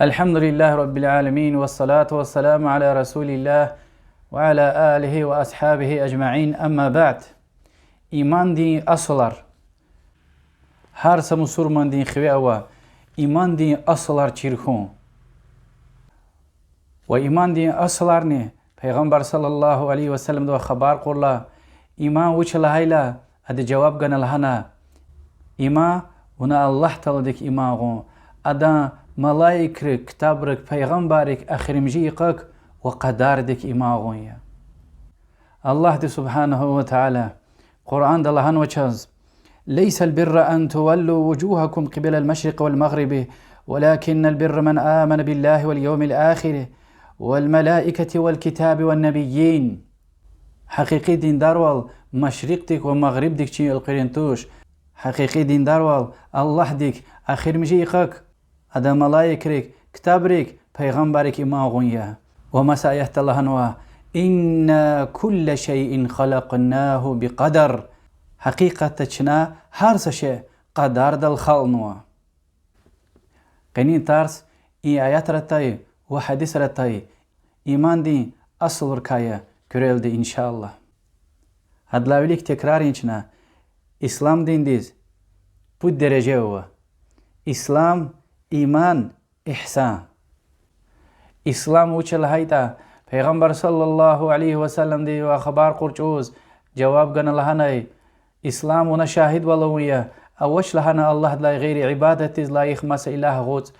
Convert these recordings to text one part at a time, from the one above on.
الحمد لله رب العالمين والصلاة والسلام على رسول الله وعلى آله وأصحابه أجمعين. أما بعد، إيمان دين أصلر هر سمسور من دين خواه إيمان دين أصلر چيرخون و إيمان دين أصلر نه پیغمبر صلى الله عليه وسلم دو خبر قرلا إيمان وچ لهيلا اد جواب گن لهنا إيمان ونا الله تعالى ديك إيمان غون ادا ملائكرك كتابرك پیغمبرك اخرمجيقك وقدار ديك إيمان غون الله دي سبحانه وتعالى قرآن دلهن وچاز ليس البر أن تولوا وجوهكم قبل المشرق والمغرب ولكن البر من آمن بالله واليوم الآخر والملائكة والكتاب والنبيين. حقيقي دين داروال مشرق ديك ومغرب ديك چي القرنتوش حقيقي دين داروال الله ديك آخر مجيقك ادا ملائكرك كتابرك پیغمبرك إما غنيا وما سايحت الله نوا إن كل شيء خلقناه بقدر حقيقة تشنا هرس شيء قدر دل خلنوا قنين تارس إي آيات رتاي وحديث رتاي إيمان دين أصل وركايا كريل دي إن شاء الله هدلاوليك تكرار إنشنا إسلام دين ديز بود درجة هو إسلام إيمان إحسان إسلام وچل هايتا پیغمبر صلى الله عليه وسلم دي وخبار قرچوز جواب گن لهناي إسلام ونشاهد ولوية أوش لهنا الله لا غير عبادة لا يخمس إله غوت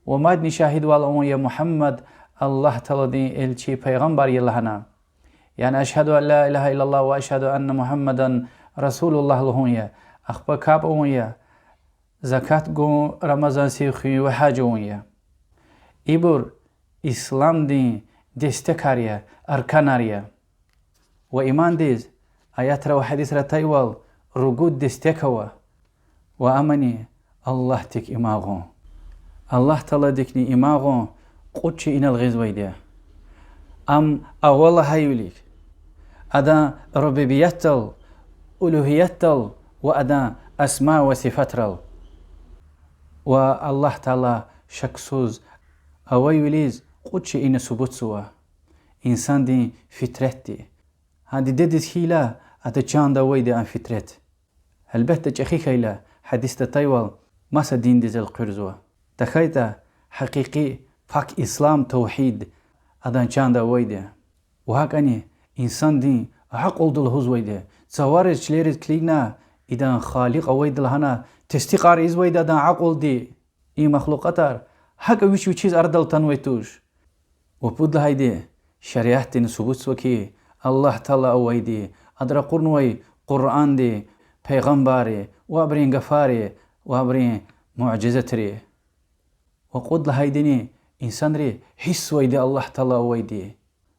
وماد نشاهد ولوية محمد الله تلدي الشي پیغمبر يلهنا يعني أشهد أن لا إله إلا الله وأشهد أن محمدا رسول الله لهوية أخبا كاب أوية زكاة قو رمضان سيخي وحاج أوية إبور إسلام دين دستكاريا أركاناريا وإيمان ديز آيات رو حديث رتايوال رقود دستكوا وأمني الله تك إماغون الله تلا دكني إماغون قدش إن الغزوة دي أم أولا هايوليك أدا ربوبيتل ألوهيتل وأدا أسماء وصفاتل والله تعالى شكسوز أويوليز قدش إن سبوت سوا إنسان دي فطرتي هادي ديدس هيلا أتا چاندا ويدي عن فطرت البته چخيك هيلا حديث تايوال ماسا دين دي زل قرزوا تخيطا حقيقي فاك إسلام توحيد أدان چاندا ويدي وهاكاني إنسان دين عقل دل هوز ويدي تصوارج چليرز كلينا إدان خالق ويد لهنا تستقار إز ويدي أدان عقل دي إي مخلوقاتار حقا ويشو چيز أردل تنويتوش وبود لهايدي شريعت نسبوت سوكي الله تعالى أويدي أدرى قرنوي قرآن دي پیغمباري وابرين غفاري وابرين معجزتري وقود لهايديني إنسان ري حس ويدي الله تعالى أويدي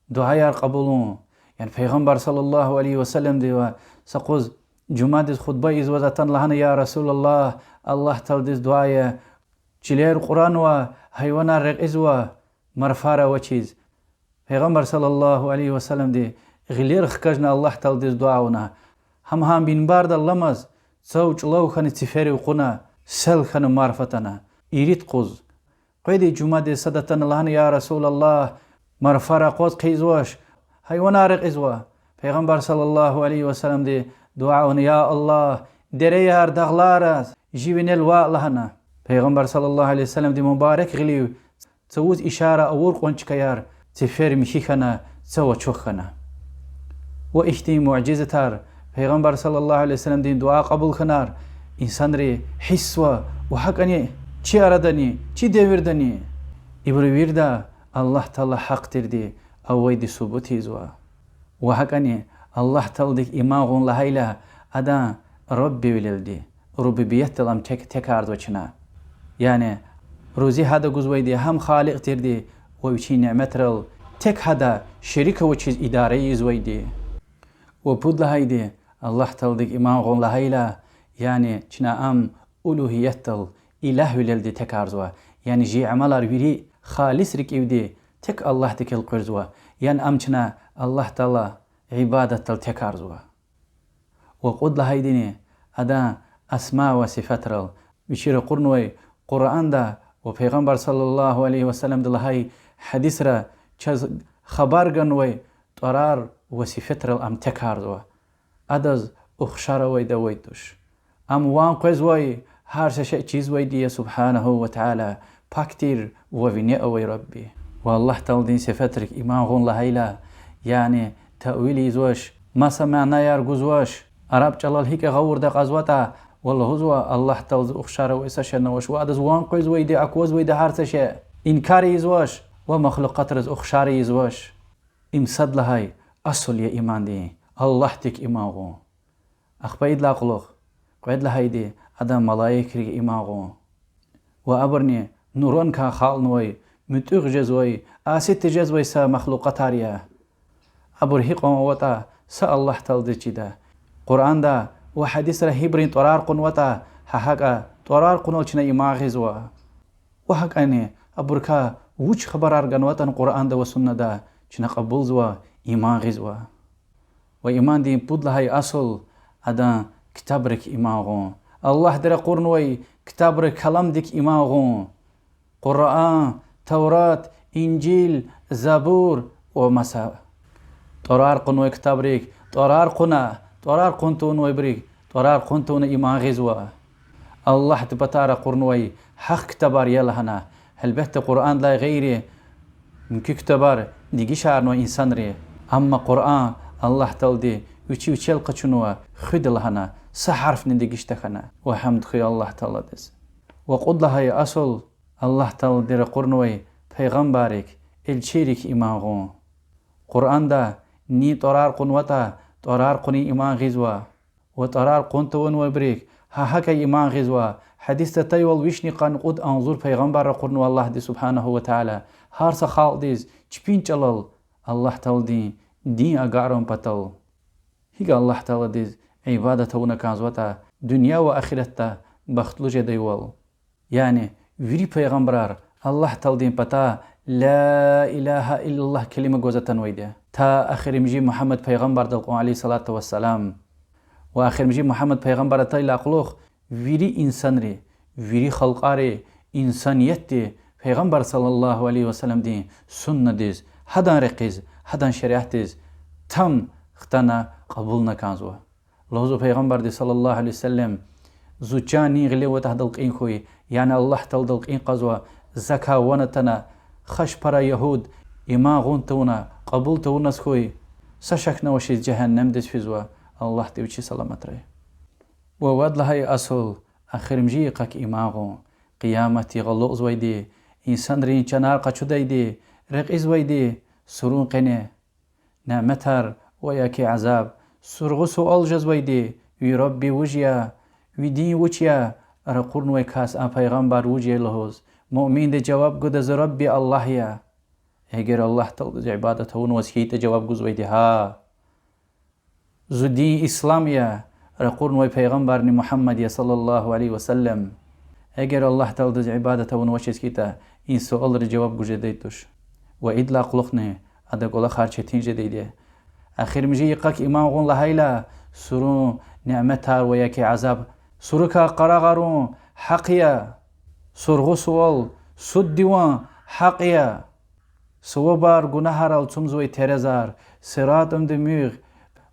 دعايا قبولون يعني پیغمبر صلى الله عليه وسلم دي سقوز جمعة خطبة إزوزتان لهنا يا رسول الله الله تعالى دي دعايا چلير قرآن و حيوانا رق إزوا مرفارة وچيز پیغمبر صلى الله عليه وسلم دي غلير خكجنا الله تعالى دي دعاونا هم بين بارد اللمز سوچ لو خاني تفيري وقنا سل خاني معرفتنا إيريت قوز قيدي جمعة دي صدتنا لهنا يا رسول الله مرفارة قوز قيزواش حيوانا رق إزوا پیغمبر صلى الله عليه وسلم دي دعاونا يا الله دريار دغلارز جيبين الواء لهنا پیغمبر صلى الله عليه وسلم دي مبارك غليو تسوز إشارة أور قنش كيار تفير مخيخنا تسوى چوخنا وإشتي معجزتار پیغمبر صلى الله عليه وسلم دين دعا قبول خنار إنسان ري حسوا وحقني چي أردني چي ديوردني إبرو ويردا الله تعالى حق تردي أو ويدي ثبوتي زوا وحقني الله تعالى ديك إماغون لهيلا أدا ربي وللدي ربوبيت لم تكارد وچنا يعني روزي هذا قزويدي هم خالق تردي ويشي نعمترل تك هذا شريك وچيز إداري زويدي وبود لهايدي الله تلدك إماغون لهايلا يعني چنا أم ألوهيتل إله وللدي تكارزوا يعني جي عمالار ويري خالص رك إودي تك الله تكل قرزوا يعني أم چنا الله تعالى عبادة تكارزوا وقود لهايديني أدا أسماء وصفاترل بشير قرنوي قرآن دا و پیغمبر صلی الله علیه و سلم دلهای حدیث را چه خبر گنوی طرار و صفت را ام تکارد و ادز اخشار وی دوی توش ام وان قز وی هر شيء چیز وی دیه سبحانه و تعالی پاکتیر و وینی اوی ربی و الله تعالی دین صفترک ایمان غون لهیلا يعني تأويلي زوش ما سمعنا يرجوزوش عرب جلال هيك غور دق أزواتا والله هو الله تعالى أخشار وإسش نوش وأدز وان قيز ويدي أكوز ويدي هارتش إنكاري زوش ومخلوقات رز أخشاري زوش إمسد لهاي أصل يا إيمان دي الله تك إيمانه أخبايد لا قلق قيد لهاي دي أدم ملايك ري إيمانه وأبرني نوران كا خال نوي متوغ جزوي آسيت جزوي سا مخلوقات هاريا أبر هيقوم وطا سأ الله تعالى جدا قرآن دا وحديث رهيبرين طرار قنوتا حقا طرار قنول چنا إماغزوا وحقاني أبركا وچ خبر أرغنوتا قرآن دا وسنة دا چنا قبول زوا إماغزوا وإيمان دين بود لهاي أصل أدا كتابرك إماغون الله در قرنوي كتابرك كلام ديك إماغون قرآن توراة إنجيل زبور ومسا طرار قنوي كتابرك طرار قنتون ويبريك طرار قنتون إيمان غزوة الله تبتار قرنوي حق كتابار يلهنا هل بهت قرآن لا غيري من كتابار ديجي شعرنو إنسان ري أما قرآن الله تلدي وچي القشنوا خد لهنا سحرف نديجيش تخنا وحمد خي الله تعالى دس وقد لها أصل الله تعالى دير قرنوي پیغمبارك الشيرك إيمان قرآن دا ني طرار قنوتا طرار قني إيمان غزوة وطرار قنتون وبريك هكا إيمان غزوة حديث تتايوال ويشني قان قد أنظر پیغمبر قرنو الله دي سبحانه وتعالى هارسا خال ديز چپين چلال الله تعالى دين أقارم بطل هيك الله تعالى ديز عبادتونا كازوتا دنيا وآخرتا بختلو جديوال يعني ويري پیغمبرار الله تعالى دين بطا لا إله إلا الله كلمة جوزة ويدا تا آخر مجيء محمد پیغمبر دلقون عليه الصلاة والسلام وآخر مجيء محمد پیغمبر تايل أقلوخ ويري إنسان ري ويري خلقاري إنسانيت دي پیغمبر صلى الله عليه وسلم دي سنة ديز هدان رقيز هدان شريعت ديز تم اختنا قبولنا كانزوا لوزو پیغمبر دي صلى الله عليه وسلم زوجاني غلي وتهدلق إن خوي يعني الله تلدلق إن قزوا زكا ونتنا خش برا يهود إما غنتونا قبولتونا سخوي سشكنا وشي جهنم ديز فيزوا الله تيوشي سلامت ري وواد لهاي أصل آخر مجيقك إماغو قيامتي غلوز ويدي إنسان رين چنار قچو دايدي رقيز ويدي سرون قني نعمتر وياكي عذاب سرغو سؤال جز ويدي وي ربي وجيا وي دين وچيا رقورن ويكاس آن پیغمبر وجيا لهوز مؤمن دي جواب قد از ربي الله يا اگر الله تلد عبادتهون وسيت جواب قز ويدي ها زو دين إسلام يا رقورن وي پیغمبر محمد صلى الله عليه وسلم اگر الله تلد عبادتهون وشيسكيتا این سؤال رو جواب گوشه دیدوش و ایدلا قلقنه ادا قولا خارچتین جدیده اخیر میجه یقاک ایمان غون لحیلا سرون نعمتار و یکی عذاب سرکا قراغرون حقیه سرغو سوال سود دیوان حقیه سو بار گناه را تمزوی ترزار سرات دمیغ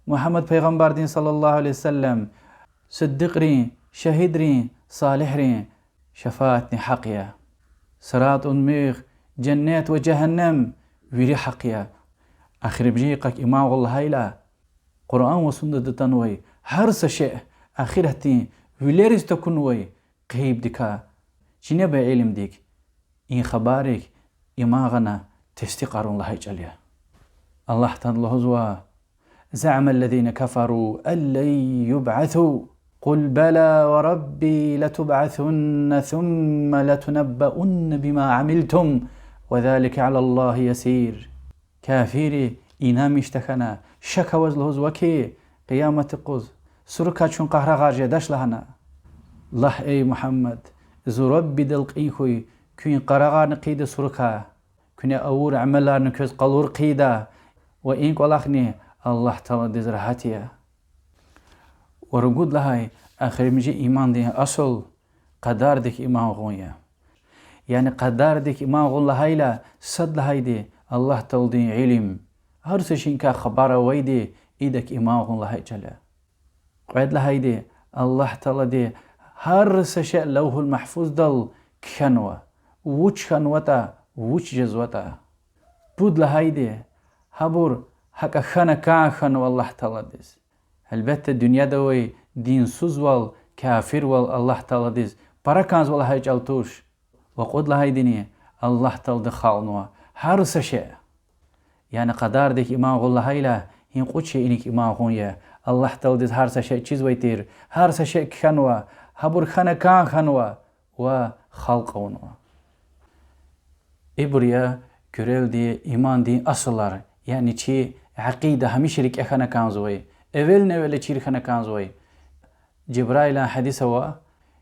محمد پیغمبر دین صلی الله علیه وسلم صدق رین شهید رین صالح رین شفاعتني حقيا صراط ميغ جنات وجهنم ويري حقيا آخر بجيقك إمام الله هايلا قرآن وسنة تنوي هرس شيء آخرتي ويليرز تكونوي قيب ديكا جنب علم ديك إن خبارك إماغنا تستقرون الله جليا الله تنلهزوا زعم الذين كفروا أن لن يبعثوا قل بلى وربي لتبعثن ثم لتنبؤن بما عملتم وذلك على الله يسير كافيري إنام اشتخنا شك وزلهز وكي قيامة قز سركا چون قهر غارجة داش لهنا الله أي محمد زو ربي دلق إيخوي كوين قرغار نقيد سركا كوين أور عملار نكوز قلور قيدا وإنك ولخني الله تعالى دزرحاتيا ورقود لهاي آخر مجي إيمان دي أصل قدار ديك إيمان غوية يعني قدار ديك إمام غلا هايلا صد لهايدي الله تلدين علم هر سشين كا خبارة ويدي إيدك إمام غلا هاي جلا قعد لهايدي الله تلدي هر سشاء لوه المحفوظ دل كنوة وچ خنوتا وچ جزوتا بود لهايدي هبور هكا خنا كان خنو الله تلديز البته الدنيا دوي دين سوز وال كافر وال الله تلديز باراكانز ولا هاي جالتوش وقود لهاي ديني الله تلد خالنوا هر سشاء يعني قدار ديك إمام غلا هايلا هين قوتش إنك إمام غنيا الله تلديز هر سشاء چيز ويتير هر سشاء خنوا هبور خنا كان خنوا وخلقونوا إبريا كريل دي إيمان دي أصلار يعني چي عقيدة هميشرك اخنا كانزوي اول نوال چير خنا كانزوي جبرائيل حديث هو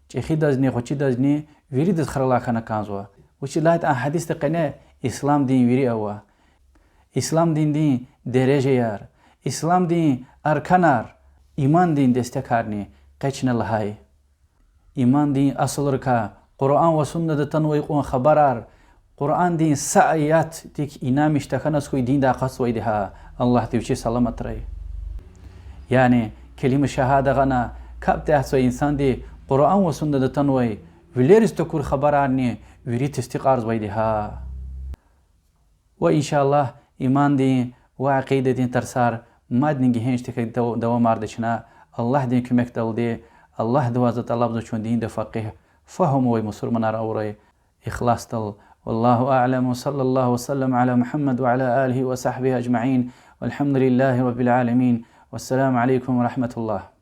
چي خيدازني خوچي دازني ويريد خرلا خنا كانزوا وچي لايت ان حديث تقنه اسلام دين ويري هو اسلام دين درجه يار اسلام دين اركانار ایمان دين دستكارني قچن لهاي ایمان دين اصلر کا قرآن و سنت تنوي قون خبرار قرآن دين سعيات تيك إنامش تخنس خوي دين دا قصوي دها الله تبشي سلامت رأي يعني كلمة شهادة غنا كابت أحسو إنسان دي قرآن و سنة تنوي وليرس تكور خبراني وريت استقارز ويدها وإن شاء الله إيمان دين وعقيدة دين ترسار ماد نجي هنش تك دوا ماردشنا الله دين كمك دل دي الله دوازة طلب چون دين دا فقه فهم وي مسلمان أوري إخلاص دل والله أعلم وصلى الله وسلم على محمد وعلى آله وصحبه أجمعين والحمد لله رب العالمين والسلام عليكم ورحمة الله